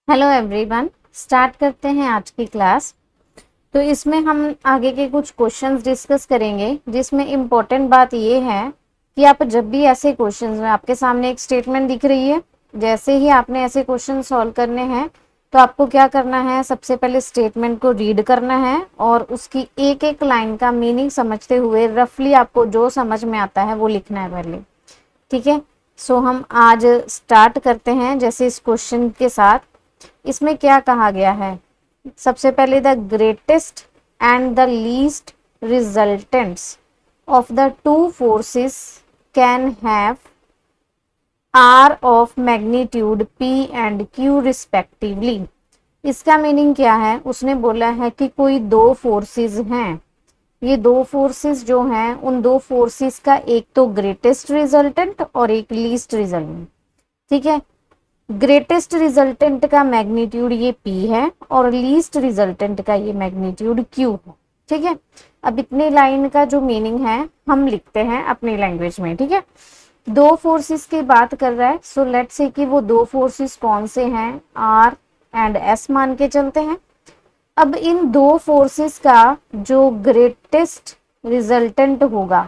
Hello everyone. Start करते हैं आज की क्लास। तो इसमें हम आगे के कुछ क्वेश्चंस डिस्कस करेंगे, जिसमें इम्पोर्टेंट बात ये है कि आप जब भी ऐसे क्वेश्चंस में आपके सामने एक स्टेटमेंट दिख रही है, जैसे ही आपने ऐसे क्वेश्चन सॉल्व करने हैं तो आपको क्या करना है, सबसे पहले स्टेटमेंट को रीड करना है और उसकी एक एक लाइन का मीनिंग समझते हुए रफली आपको जो समझ में आता है वो लिखना है पहले। ठीक है। सो हम आज स्टार्ट करते हैं जैसे इस क्वेश्चन के साथ। इसमें क्या कहा गया है, सबसे पहले the greatest and the least resultants of the two forces can have R of magnitude P and Q respectively. इसका मीनिंग क्या है, उसने बोला है कि कोई दो फोर्सेस हैं, ये दो फोर्सेस जो हैं उन दो फोर्सेस का एक तो ग्रेटेस्ट रिजल्टेंट और एक लीस्ट रिजल्टेंट। ठीक है। ग्रेटेस्ट रिजल्टेंट का मैग्नीट्यूड ये P है और लीस्ट रिजल्टेंट का ये मैग्नीट्यूड Q है। ठीक है। अब इतने लाइन का जो मीनिंग है हम लिखते हैं अपनी लैंग्वेज में। ठीक है। दो फोर्सेस की बात कर रहा है, सो लेट्स से कि वो दो फोर्सेस कौन से हैं, R एंड S मान के चलते हैं। अब इन दो फोर्सेस का जो ग्रेटेस्ट रिजल्टेंट होगा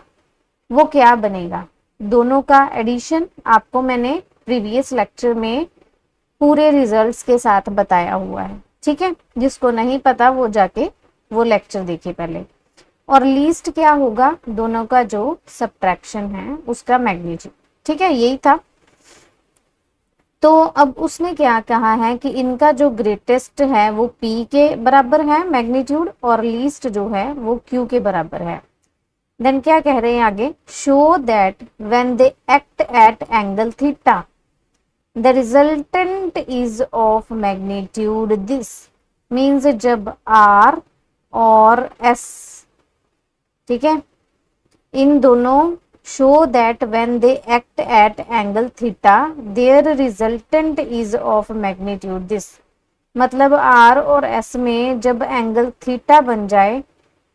वो क्या बनेगा, दोनों का एडिशन आपको मैंने प्रीवियस लेक्चर में पूरे रिजल्ट्स के साथ बताया हुआ है। ठीक है। जिसको नहीं पता वो जाके वो लेक्चर देखे पहले। और लीस्ट क्या होगा, दोनों का जो सब्ट्रैक्शन है उसका मैग्नीट्यूड। ठीक है, यही था। तो अब उसने क्या कहा है कि इनका जो ग्रेटेस्ट है वो P के बराबर है मैग्नीट्यूड और लीस्ट जो है वो Q के बराबर है। देन क्या कह रहे हैं आगे, show that when they act at angle theta the resultant is of magnitude this. Means जब R और S, ठीक है, इन दोनों show that when they act at angle theta their resultant is of magnitude this. मतलब R और S में जब एंगल थीटा बन जाए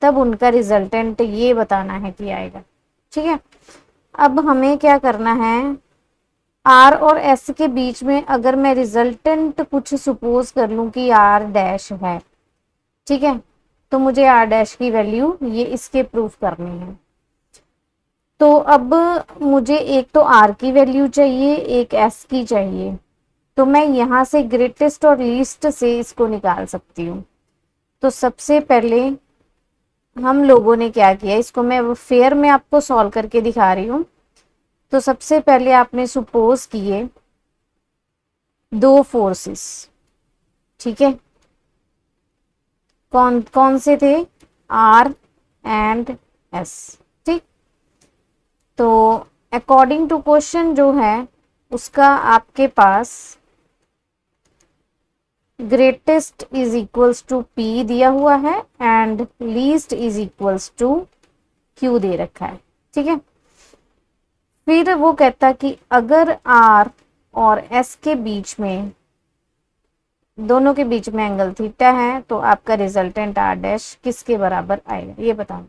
तब उनका रिजल्टेंट ये बताना है कि आएगा। ठीक है। अब हमें क्या करना है, R और S के बीच में अगर मैं रिजल्टेंट कुछ सपोज कर लूं कि R डैश है, ठीक है, तो मुझे R डैश की वैल्यू ये इसके प्रूफ करनी है। तो अब मुझे एक तो R की वैल्यू चाहिए, एक S की चाहिए। तो मैं यहां से ग्रेटेस्ट और लीस्ट से इसको निकाल सकती हूँ। तो सबसे पहले हम लोगों ने क्या किया, इसको मैं फेयर में आपको सॉल्व करके दिखा रही हूँ। तो सबसे पहले आपने सपोज किए दो फोर्सेस। ठीक है। कौन कौन से थे, R एंड S। ठीक। तो अकॉर्डिंग टू क्वेश्चन जो है उसका आपके पास greatest is equals to P दिया हुआ है and least is equals to Q दे रखा है। ठीक है। फिर वो कहता कि अगर R और S के बीच में, दोनों के बीच में एंगल थीटा है तो आपका रिजल्टेंट R डैश किसके बराबर आएगा ये बताओ।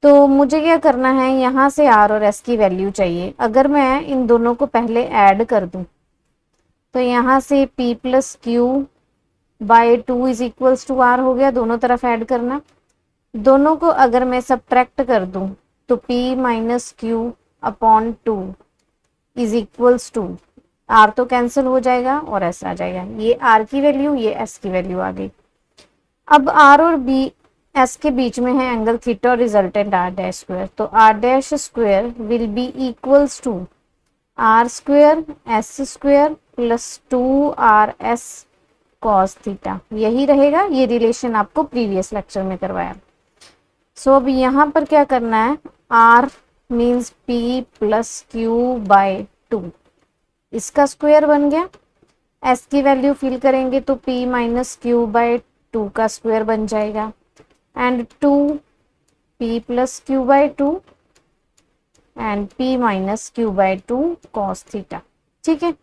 तो मुझे क्या करना है, यहां से R और S की वैल्यू चाहिए। अगर मैं इन दोनों को पहले ऐड कर दूं तो यहां से P plus Q by 2 is equals to R हो गया, दोनों तरफ ऐड करना। दोनों को अगर मैं सब्ट्रैक्ट कर दूं तो P minus Q upon 2 is equals to R तो कैंसिल हो जाएगा और S आ जाएगा। ये R की वैल्यू, ये S की वैल्यू आ गई। अब R और S के बीच में है एंगल थीटा और रिजल्टेंट R डैश स्क्वायर। तो R dash square will be equals to R square S square plus 2RS cos theta. यही रहेगा, ये रिलेशन आपको प्रीवियस लेक्चर में करवाया। सो अब यहाँ पर क्या करना है, R means P plus Q by 2, इसका स्क्वायर बन गया। S की वैल्यू फिल करेंगे तो P माइनस क्यू बाय 2 का स्क्वायर बन जाएगा and 2 P plus Q by 2 and P minus Q by 2 cos theta. ठीक है,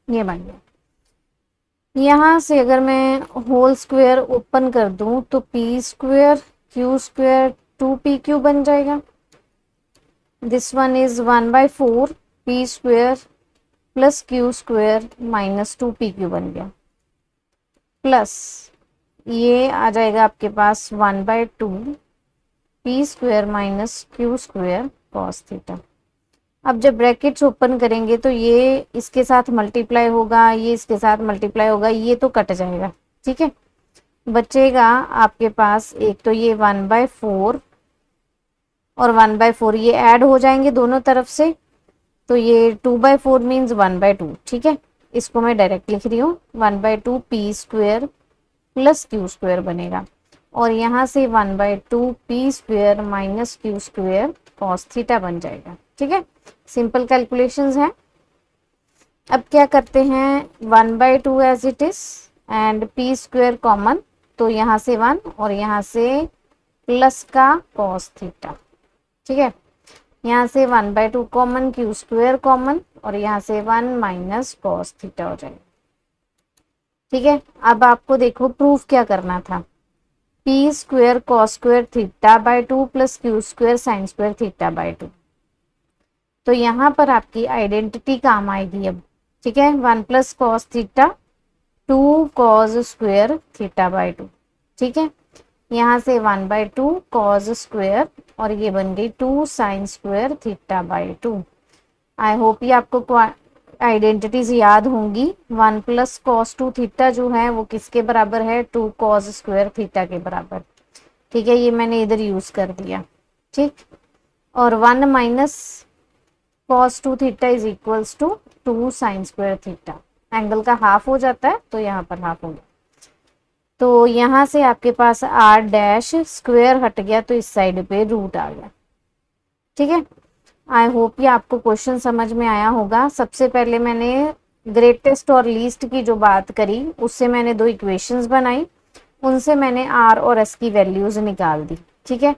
ये बन गया। यहां से अगर मैं होल स्क्वायर ओपन कर दूं तो P square Q square 2PQ बन जाएगा। This one is 1/4 P square plus Q square minus 2pq बन गया, प्लस ये आ जाएगा आपके पास 1/2 P square minus Q square cos theta. अब जब ब्रैकेट्स ओपन करेंगे तो ये इसके साथ मल्टीप्लाई होगा, ये इसके साथ मल्टीप्लाई होगा, ये तो कट जाएगा, ठीक है। बचेगा आपके पास एक तो ये 1/4 और 1/4 ये ऐड हो जाएंगे दोनों तरफ से, तो ये 2/4 मीन्स 1/2, ठीक है। इसको मैं डायरेक्ट लिख रही हूँ, 1/2 P square plus Q square बनेगा, और यहाँ से 1/2 P square minus Q square cos theta बन जाएगा, ठीक है। सिंपल कैलकुलेशंस है। अब क्या करते हैं, 1/2 as it is and P square common, तो यहाँ से 1 और यहाँ से प्लस का कॉस थीटा, ठीक है। यहाँ से 1/2 कॉमन, क्यू स्क्वायर कॉमन, और यहाँ से 1 माइनस कॉस थीटा हो जाएगा, ठीक है। अब आपको देखो प्रूफ क्या करना था, P square cos square theta by 2 plus Q square sine square theta by 2। तो यहाँ पर आपकी आइडेंटिटी काम आएगी अब, ठीक है। 1 plus cos theta 2 cos square theta by 2, ठीक है। यहाँ से 1/2 कॉस स्क्वायर और ये बन गई 2 sine square theta by 2। I hope ये आपको आइडेंटिटीज याद होंगी। 1 प्लस कॉस 2 थीटा जो है वो किसके बराबर है, 2 कॉस स्क्वायर थीटा के बराबर, ठीक है। ये मैंने इधर यूज कर दिया, ठीक। और 1 minus cos 2 theta is equals to 2 sine square theta, angle का हाफ हो जाता है तो यहाँ पर हाफ हो गया। तो यहाँ से आपके पास आर डैश स्क्वायर हट गया तो इस साइड पे रूट आ गया, ठीक है। आई होप ये आपको क्वेश्चन समझ में आया होगा। सबसे पहले मैंने ग्रेटेस्ट और लीस्ट की जो बात करी उससे मैंने दो इक्वेशंस बनाई, उनसे मैंने आर और एस की वैल्यूज निकाल दी, ठीक है।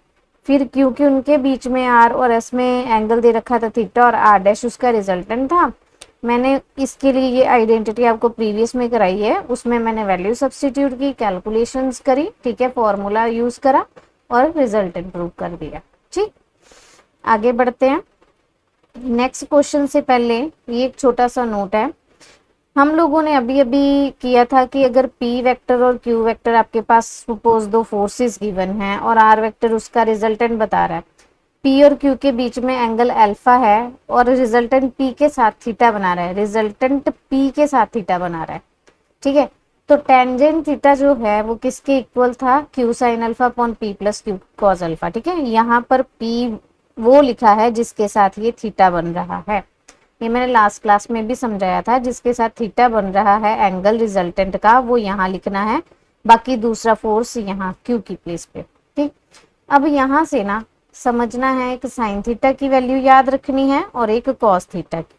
फिर क्योंकि उनके बीच में आर और एस में एंगल दे रखा था थीटा और आर डैश उसका रिजल्टेंट था, मैंने इसके लिए ये आइडेंटिटी आपको प्रीवियस में कराई है, उसमें मैंने वैल्यू सब्स्टिट्यूट की, कैलकुलेशंस करी, ठीक है, फॉर्मूला यूज करा और रिजल्टेंट प्रूव कर दिया, ठीक। आगे बढ़ते हैं। नेक्स्ट क्वेश्चन से पहले ये एक छोटा सा नोट है, हम लोगों ने अभी अभी किया था कि अगर p वेक्टर और q वेक्टर आपके पास सपोज दो फोर्सेस गिवन हैं और r वेक्टर उसका रिजल्टेंट बता रहा है, p और q के बीच में एंगल अल्फा है और रिजल्टेंट p के साथ थीटा बना रहा है, रिजल्टेंट p के साथ थीटा बना रहा है, ठीक है। तो टेंजेंट थीटा जो है वो किसके इक्वल था, q sign alpha upon p plus q cos alpha, ठीक है। यहाँ पर p वो लिखा है जिसके साथ ये थीटा बन रहा है, ये मैंने लास्ट क्लास में भी समझाया था, जिसके साथ थीटा बन रहा है एंगल रिजल्टेंट का वो यहाँ लिखना है, बाकी दूसरा फोर्स यहाँ क्यू की प्लेस पे, ठीक। अब यहाँ से ना समझना है, एक साइन थीटा की वैल्यू याद रखनी है और एक कॉस थीटा की।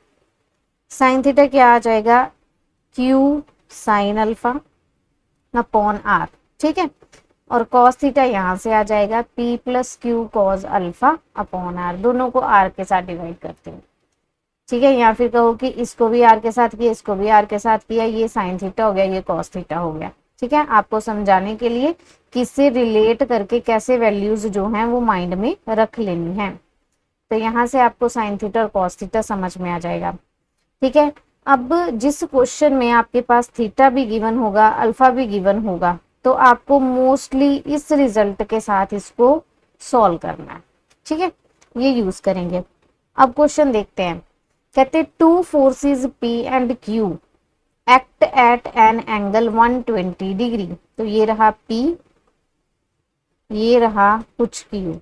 साइन थीटा क्या आ जाएगा, Q sine alpha upon R, ठीक है। और कॉस थीटा यहाँ से आ जाएगा p plus Q cos alpha upon R, दोनों को r के साथ डिवाइड करते हैं, ठीक है। या फिर कहो कि इसको भी r के साथ किया, इसको भी r के साथ किया, ये साइन थीटा हो गया, ये कॉस थीटा हो गया, ठीक है। आपको समझाने के लिए किससे रिलेट करके कैसे वैल्यूज जो हैं वो माइंड में रख लेनी है। तो यहाँ से आपको साइन थीटा और कॉस थीटा समझ में आ जाएगा, ठीक है। अब जिस क्वेश्चन में आपके पास थीटा भी गिवन होगा, अल्फा भी गिवन होगा, तो आपको मोस्टली इस रिजल्ट के साथ इसको सॉल्व करना है, ठीक है, ये यूज करेंगे। अब क्वेश्चन देखते हैं, कहते two forces P and Q act at an angle 120 degree. तो ये रहा P, ये रहा कुछ Q,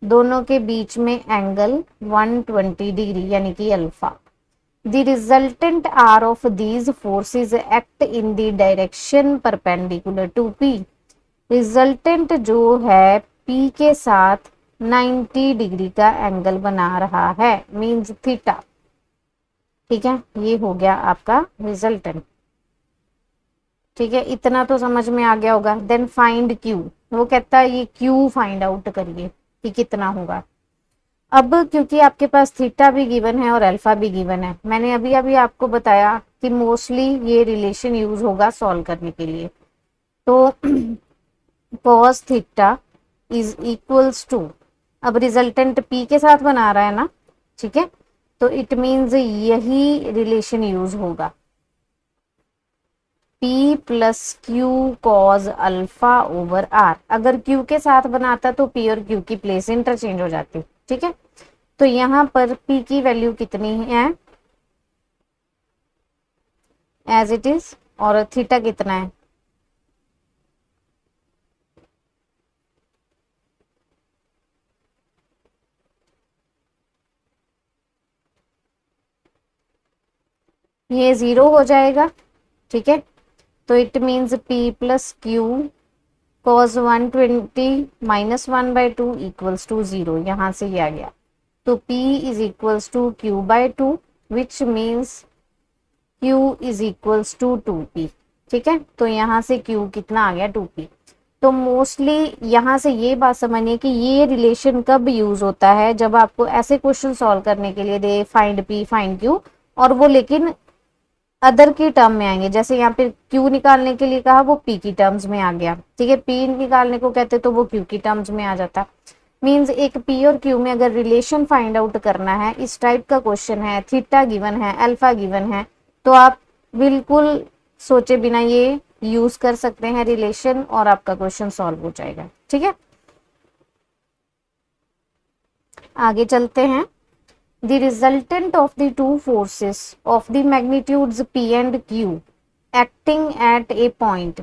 दोनों के बीच में एंगल 120 डिग्री यानी कि alpha. The resultant R of these forces act in the direction perpendicular to P। Resultant जो है P के साथ 90 डिग्री का एंगल बना रहा है, मीन्स थीटा, ठीक है। ये हो गया आपका रिजल्टेंट, ठीक है। इतना तो समझ में आ गया होगा। देन फाइंड Q, वो कहता है ये Q फाइंड आउट करिए कि कितना होगा। अब क्योंकि आपके पास थीटा भी गिवन है और अल्फा भी गिवन है, मैंने अभी अभी आपको बताया कि मोस्टली ये रिलेशन यूज होगा सॉल्व करने के लिए। तो cos theta is equals to, अब रिजल्टेंट p के साथ बना रहा है ना, ठीक है, तो इट मीन्स यही रिलेशन यूज होगा, P plus Q cos alpha over R. अगर Q के साथ बनाता तो P और Q की प्लेस इंटरचेंज हो जाती, ठीक है। तो यहां पर P की वैल्यू कितनी है, एज इट इज, और थीटा कितना है, ये 0 हो जाएगा, ठीक है। तो it means P plus Q cos 120 minus 1/2 equals to 0, यहां से ये आ गया। तो P is equals to Q/2 which means Q is equals to 2P, ठीक है। तो यहाँ से Q कितना आ गया, 2P। तो मोस्टली यहाँ से ये बात समझिए कि ये रिलेशन कब यूज होता है, जब आपको ऐसे क्वेश्चन सॉल्व करने के लिए they find P find Q, और वो लेकिन अदर की टर्म में आएंगे। जैसे यहाँ पे Q निकालने के लिए कहा, वो P की टर्म्स में आ गया, ठीक है। P निकालने को कहते तो वो Q की टर्म्स में आ जाता। मींस एक P और Q में अगर रिलेशन फाइंड आउट करना है, इस टाइप का क्वेश्चन है, थीटा गिवन है, अल्फा गिवन है, तो आप बिल्कुल सोचे बिना ये यूज कर सकते हैं रिलेशन, और आपका क्वेश्चन सॉल्व हो जाएगा, ठीक है। आगे चलते हैं। The resultant of the two forces of the magnitudes P and Q acting at a point,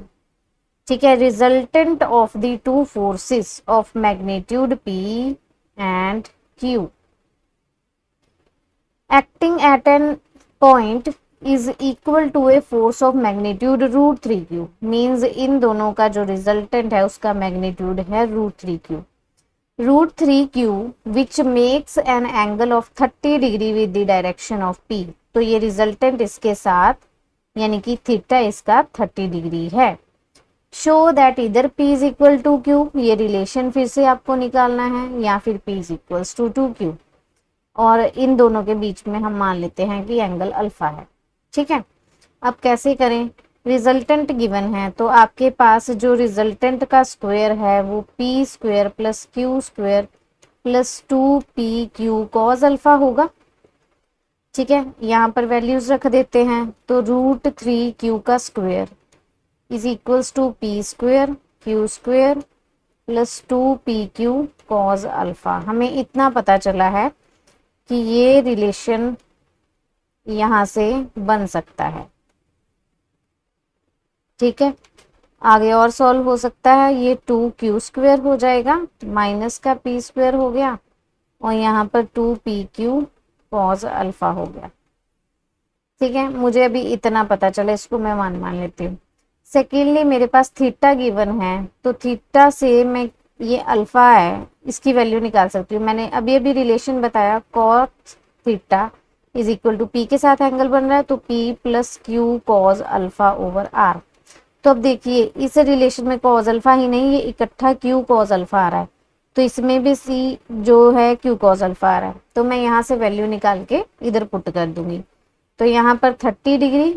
ठीक है, resultant of the two forces of magnitude P and Q acting at an point is equal to a force of magnitude √3Q। Means in दोनों का जो resultant है उसका magnitude है √3Q। √3Q which makes an angle of 30 degree with the direction of P। तो ये resultant इसके साथ यानी कि थीटा इसका 30 डिग्री है। शो दैट इधर P is equal to Q, ये रिलेशन फिर से आपको निकालना है, या फिर P is equal to 2Q, और इन दोनों के बीच में हम मान लेते हैं कि एंगल अल्फा है, ठीक है। अब कैसे करें, रिजल्टेंट गिवन है तो आपके पास जो रिजल्टेंट का स्क्वायर है वो P square plus Q square plus 2PQ cos alpha होगा, ठीक है। यहाँ पर वैल्यूज रख देते हैं, तो √3Q का square is equals to P square Q square plus 2PQ cos alpha. हमें इतना पता चला है कि ये रिलेशन यहां से बन सकता है, ठीक है। आगे और सॉल्व हो सकता है, ये 2Q स्क्वायर हो जाएगा, माइनस का P स्क्वायर हो गया, और यहाँ पर 2PQ कॉस अल्फा हो गया, ठीक है। मुझे अभी इतना पता चला, इसको मैं मान लेती हूँ। सेकेंडली मेरे पास थीटा गिवन है, तो थीटा से मैं ये अल्फा है इसकी वैल्यू निकाल सकती हूँ। मैंने अभी अभी रिलेशन बताया, cos theta is equal to P के साथ एंगल बन रहा है, तो P plus Q cos alpha over R। तो अब देखिए इस रिलेशन में कॉस अल्फा ही नहीं, ये इकट्ठा Q कॉस अल्फा आ रहा है, तो इसमें भी C जो है Q कॉस अल्फा आ रहा है, तो मैं यहाँ से वैल्यू निकाल के इधर पुट कर दूंगी। तो यहाँ पर 30 डिग्री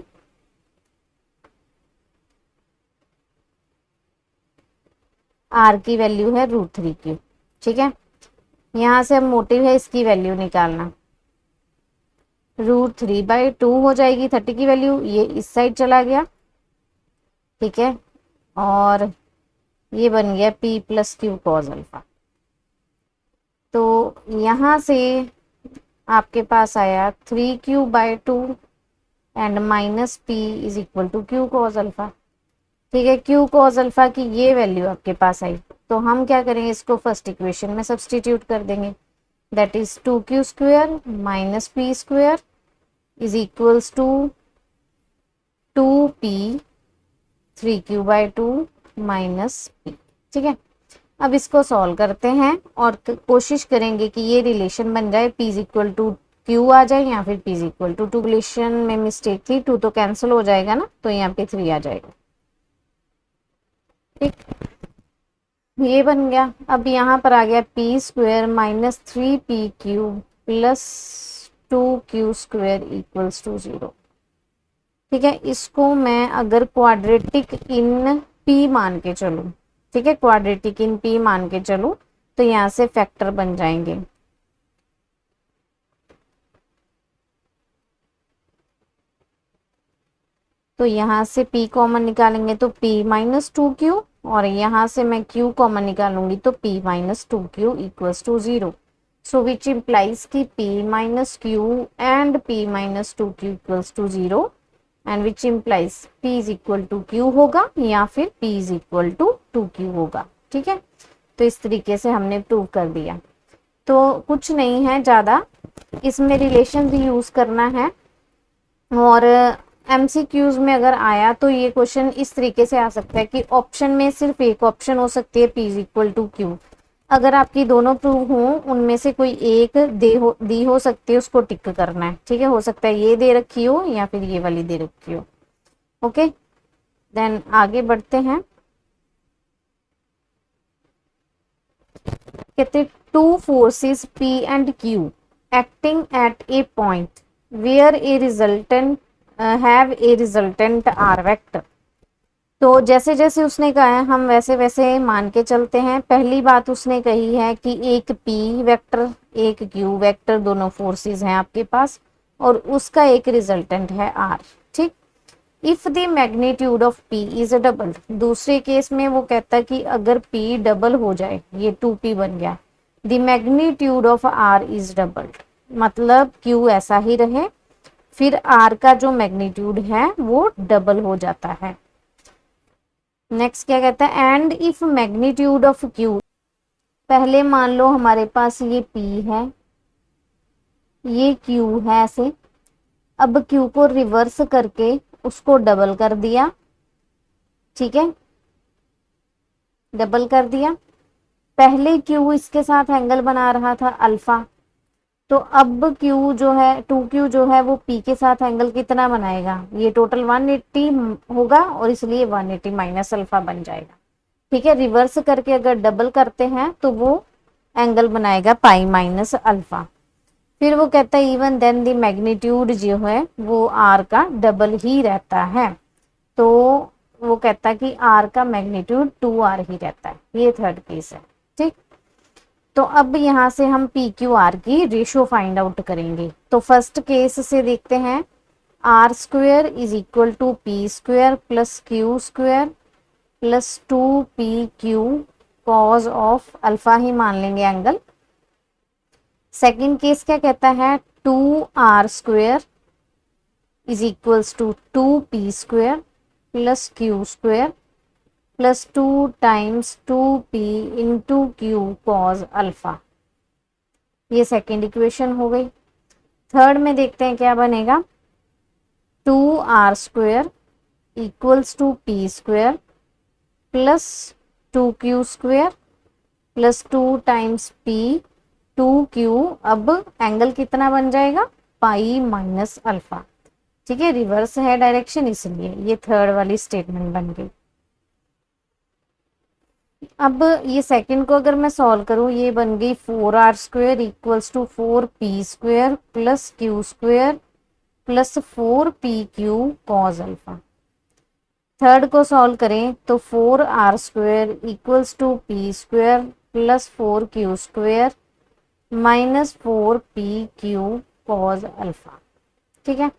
R की वैल्यू है √3Q, ठीक है। यहाँ से अब मोटिव है इसकी वैल्यू निकालना, √3/2 हो जाएगी 30 की वैल्यू, ये इस साइड चला गया, ठीक है, और ये बन गया P plus Q cos alpha. तो यहां से आपके पास आया 3Q/2 and minus P is equal to Q cos alpha, ठीक है। Q कॉस अल्फा की ये वैल्यू आपके पास आई, तो हम क्या करेंगे, इसको फर्स्ट इक्वेशन में सब्सटीट्यूट कर देंगे, that is 2Q square minus P square is equals to 2P 3Q/2 minus P, ठीक है। अब इसको सॉल्व करते हैं और कोशिश करेंगे कि ये रिलेशन बन जाए, P is equal to Q आ जाए या फिर P is equal to 2। Relation में मिस्टेक थी, 2 तो कैंसिल हो जाएगा ना, तो यहाँ पे 3 आ जाएगा, ठीक, ये बन गया। अब यहाँ पर आ गया P square minus 3PQ plus 2Q square equals to 0, ठीक है। इसको मैं अगर क्वाड्रेटिक इन P मान के चलूं, ठीक है, क्वाड्रेटिक इन P मान के चलूं, तो यहाँ से फैक्टर बन जाएंगे, तो यहाँ से p कॉमन निकालेंगे तो p माइनस 2q, और यहाँ से मैं q कॉमन निकालूंगी तो p minus 2q equals to 0। So which implies कि p minus q and p minus 2q equals to 0, and which implies p is equal to q होगा या फिर p is equal to 2q होगा। ठीक है, तो इस तरीके से हमने प्रूव कर दिया। तो कुछ नहीं है ज़्यादा, इसमें रिलेशन भी यूज करना है, और एमसीक्यूज में अगर आया तो ये क्वेश्चन इस तरीके से आ सकता है कि ऑप्शन में सिर्फ एक ऑप्शन हो सकती है p is equal to q। अगर आपकी दोनों प्रूव हो, उनमें से कोई एक दी हो सकती है, उसको टिक करना है। ठीक है, हो सकता है ये दे रखी हो या फिर ये वाली दे रखी हो। ओके, देन आगे बढ़ते हैं। कहते two forces P and Q acting at a point where a resultant have a resultant R vector. तो जैसे जैसे उसने कहा है हम वैसे वैसे मान के चलते हैं। पहली बात उसने कही है कि एक P वेक्टर एक Q वेक्टर दोनों फोर्सेस हैं आपके पास, और उसका एक रिजल्टेंट है R। ठीक, if the magnitude of P is double. दूसरे केस में वो कहता है कि अगर P डबल हो जाए, ये 2P बन गया, the magnitude of R is double, मतलब Q ऐसा ही रहे, फिर R का जो मैग्नीट्यूड है वो डबल हो जाता है। नेक्स्ट क्या कहता है, and if magnitude of Q, पहले मान लो हमारे पास ये P है, ये Q है ऐसे, अब Q को रिवर्स करके उसको डबल कर दिया। ठीक है, डबल कर दिया। पहले Q इसके साथ एंगल बना रहा था अल्फा, तो अब Q जो है 2Q जो है वो P के साथ एंगल कितना बनाएगा, ये टोटल 180 होगा, और इसलिए 180 माइनस अल्फा बन जाएगा। ठीक है, रिवर्स करके अगर डबल करते हैं तो वो एंगल बनाएगा पाई माइनस अल्फा। फिर वो कहता है इवन देन द मैग्नीट्यूड जो है वो R का डबल ही रहता है, तो वो कहता है कि R का मैग्नीट्यूड 2R ही रहता है। ये थर्ड केस है। ठीक, तो अब यहाँ से हम PQR की रेशियो फाइंड आउट करेंगे। तो फर्स्ट केस से देखते हैं, R square is equal to P square plus Q square plus 2PQ cos of alpha ही मान लेंगे एंगल। सेकेंड केस क्या कहता है, 2R square is equals to 2P square plus Q square plus 2 times 2P into Q cos alpha. ये second equation हो गई। Third में देखते हैं क्या बनेगा, 2R square equals to P square plus 2Q square plus 2 times P 2Q, अब angle कितना बन जाएगा, पाई माइनस अल्फा। ठीक है, रिवर्स है डायरेक्शन, इसलिए ये थर्ड वाली स्टेटमेंट बन गई। अब ये सेकंड को अगर मैं सॉल्व करूं, ये बन गई 4R square equals to 4P square plus Q square plus 4PQ cos alpha. Third को सॉल्व करें तो 4R square equals to P square plus 4Q square minus 4PQ cos alpha. ठीक है,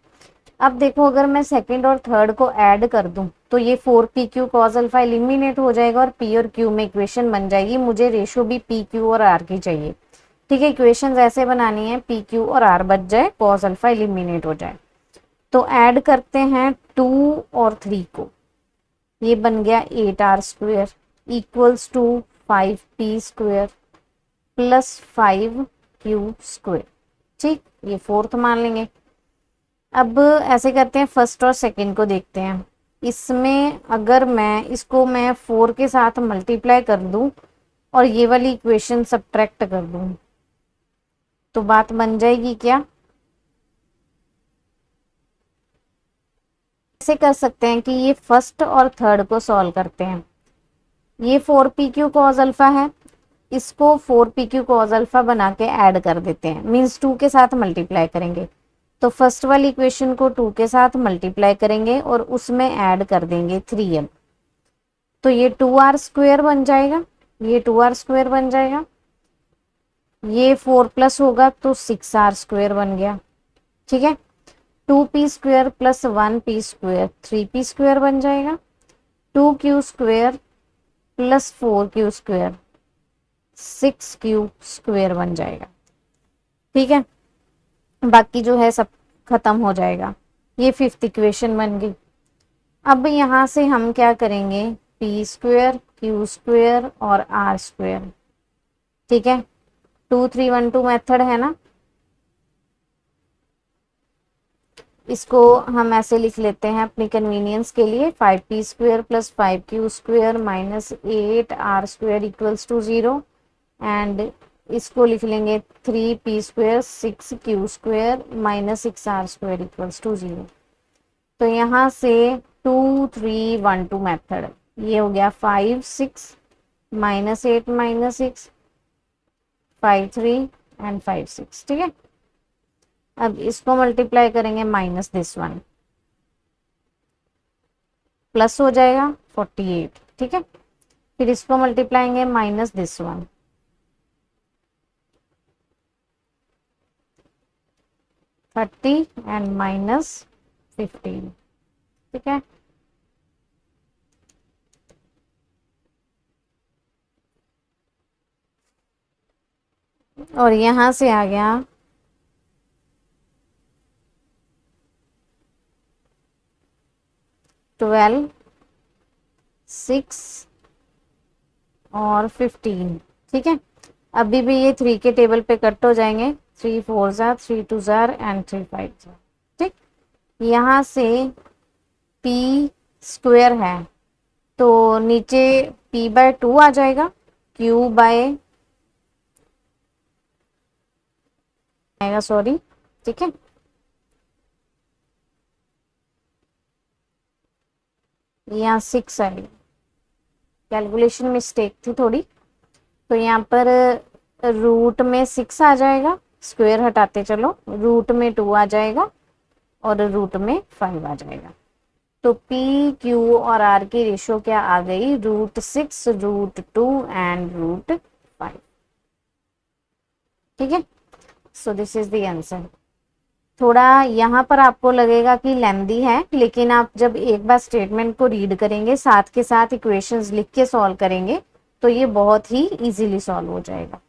अब देखो अगर मैं सेकंड और थर्ड को ऐड कर दूं तो ये 4PQ कॉज अल्फा एलिमिनेट हो जाएगा और P और Q में इक्वेशन बन जाएगी। मुझे रेशियो भी PQ और R की चाहिए। ठीक है, इक्वेशन ऐसे बनानी है PQ और R बच जाए, कॉज अल्फा एलिमिनेट हो जाए। तो ऐड करते हैं 2 और 3 को, ये बन गया 8R square equals to 5P square plus 5Q square. ठीक, ये फोर्थ मान लेंगे। अब ऐसे करते हैं, फर्स्ट और सेकंड को देखते हैं। इसमें अगर मैं 4 के साथ मल्टीप्लाई कर दूं और ये वाली इक्वेशन सब्ट्रैक्ट कर दूं तो बात बन जाएगी क्या, ऐसे कर सकते हैं कि ये फर्स्ट और थर्ड को सॉल्व करते हैं। ये 4PQ कॉज अल्फा है, इसको 4PQ कॉज अल्फा बना के ऐड कर देते हैं, मीन्स 2 के साथ मल्टीप्लाई करेंगे। तो फर्स्ट वाली इक्वेशन को 2 के साथ मल्टीप्लाई करेंगे और उसमें ऐड कर देंगे 3m, तो ये 2R स्क्वेयर बन जाएगा, ये 2R स्क्वेयर बन जाएगा, ये 4 प्लस होगा तो 6R स्क्वेयर बन गया। ठीक है, 2p² प्लस 1p² 3p² बन जाएगा। 2q² प्लस 4q² 6q² बन जाएगा। ठीक है, बाकी जो है सब खत्म हो जाएगा। ये फिफ्थ इक्वेशन बन गई। अब यहां से हम क्या करेंगे, p², q² और r²। ठीक है, 2 3 1 2 मेथड है ना, इसको हम ऐसे लिख लेते हैं अपनी कन्वीनियंस के लिए। 5p² plus 5q² minus 8r² equals to 0 and इसको लिख लेंगे 3p² 6q² minus 6r² equals to 0। तो यहाँ से 2 3 1 2 मेथड, ये हो गया 5 6 माइनस 8 माइनस 6 5 3 एंड 5 6। ठीक है, अब इसको मल्टीप्लाई करेंगे माइनस दिस वन, प्लस हो जाएगा 48। ठीक है, फिर इसको मल्टीप्लाएंगे minus this one, 30 and minus 15। ठीक है, और यहां से आ गया 12 6 और 15। ठीक है, अभी भी ये 3 के टेबल पे कट हो जाएंगे, 3 4 जार 3 2 जार एंड 3 5 जार। ठीक, यहाँ से p² है तो नीचे p/2 आ जाएगा, आएगा सॉरी। ठीक है, यहाँ 6 आएगा, कैलकुलेशन मिस्टेक थी थोड़ी। तो यहाँ पर रूट में 6 आ जाएगा, स्क्वायर हटाते चलो, रूट में 2 आ जाएगा और रूट में 5 आ जाएगा। तो p q और r की रेशो क्या आ गई, √6 √2 एंड √5। ठीक है, so this is the answer. थोड़ा यहाँ पर आपको लगेगा कि लेंदी है, लेकिन आप जब एक बार स्टेटमेंट को रीड करेंगे साथ के साथ इक्वेशंस लिख के सॉल्व करेंगे तो ये बहुत ही इजीली सॉल्व हो जाएगा।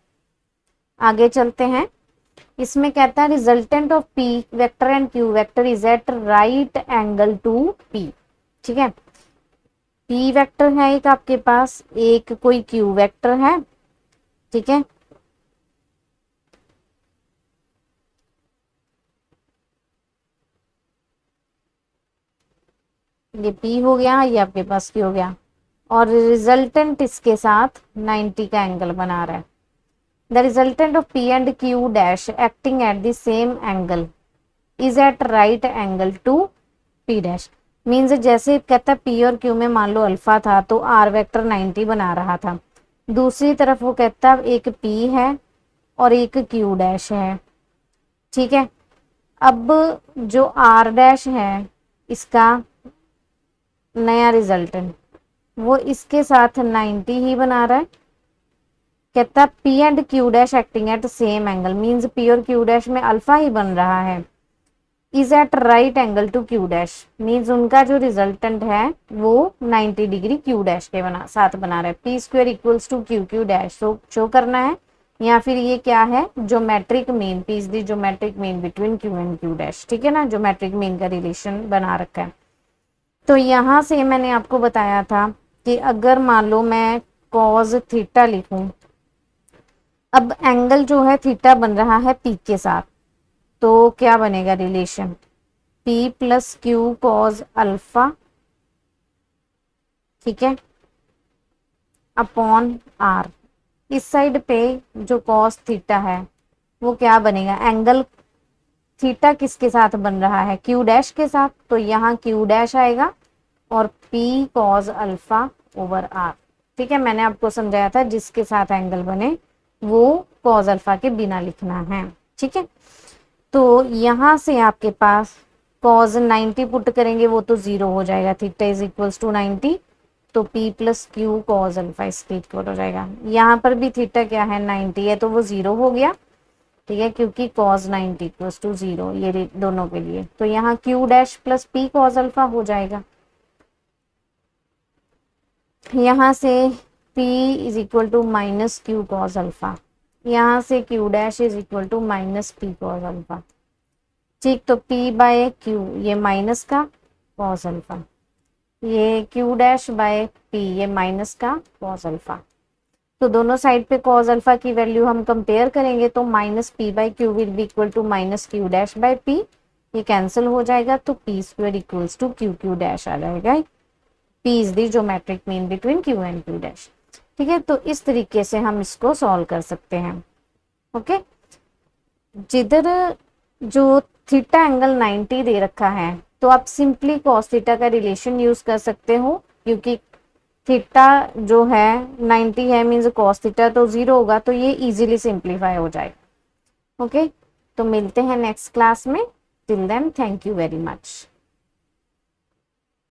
आगे चलते हैं, इसमें कहता है resultant of p vector and q vector is at right angle to p। ठीक है, p वेक्टर है एक आपके पास, एक कोई q वेक्टर है। ठीक है, ये p हो गया, ये आपके पास q हो गया, और रिजल्टेंट इसके साथ 90 का एंगल बना रहा है। The resultant of p and q dash acting at the same angle is at right angle to p dash. Means जैसे कहता है p और q में मान लो अल्फा था तो r वेक्टर 90 बना रहा था, दूसरी तरफ वो कहता है एक p है और एक q डैश है। ठीक है, अब जो r डैश है इसका नया रिजल्टेंट वो इसके साथ 90 ही बना रहा है। कहता p and q dash acting at same angle, means p और q डैश में अल्फा ही बन रहा है, is at right angle to q dash, means उनका जो रिजल्टेंट है वो 90 डिग्री q डैश के साथ बना रहा है। p² equals to q dash show करना है, या फिर ये क्या है, geometric mean, p is the geometric mean between q and q dash. ठीक है ना, ज्योमेट्रिक मीन का रिलेशन बना रखा है। तो यहां से मैंने आपको बताया था कि अगर मान लो मैं cos थीटा लिखूं, अब एंगल जो है थीटा बन रहा है p के साथ, तो क्या बनेगा relation, p plus Q cos alpha, ठीक है, अपॉन r। इस साइड पे जो cos थीटा है वो क्या बनेगा, एंगल थीटा किसके साथ बन रहा है, q डैश के साथ, तो यहाँ q डैश आएगा और p cause alpha over r। ठीक है, मैंने आपको समझाया था जिसके साथ एंगल बने वो कॉज अल्फा के बिना लिखना है। ठीक है, तो यहां से आपके पास कॉज 90 पुट करेंगे वो तो 0 हो जाएगा, थीटा इज इक्वल्स टू 90, तो p plus Q cos alpha इसके इक्वल हो जाएगा। यहाँ पर भी थीटा क्या है 90 है तो वो 0 हो गया, ठीक है, क्योंकि cos 90 इक्वल्स टू 0 ये दोनों के लिए, तो यहाँ q dash plus p cos alpha हो जाएगा। यहाँ से p is equal to minus Q cos alpha, यहाँ से q dash is equal to minus P cos alpha. ठीक, तो p बाय q ये माइनस का कॉस अल्फा, ये q डैश बाय p ये माइनस का कॉस अल्फा। तो दोनों साइड पे कॉस अल्फा की वैल्यू हम कंपेयर करेंगे तो minus P by Q will B equal to minus Q dash by P, ये कैंसिल हो जाएगा तो P square equals to Q Q dash आ जाएगा। P is the geometric mean between Q and Q dash. ठीक है, तो इस तरीके से हम इसको सॉल्व कर सकते हैं। ओके, जिधर जो थीटा एंगल 90 दे रखा है तो आप सिंपली कॉस थीटा का रिलेशन यूज कर सकते हो, क्योंकि थीटा जो है 90 है मीन्स कॉस थीटा तो 0 होगा, तो ये इजीली सिंप्लीफाई हो जाएगा। ओके, तो मिलते हैं नेक्स्ट क्लास में। Till then thank you very much.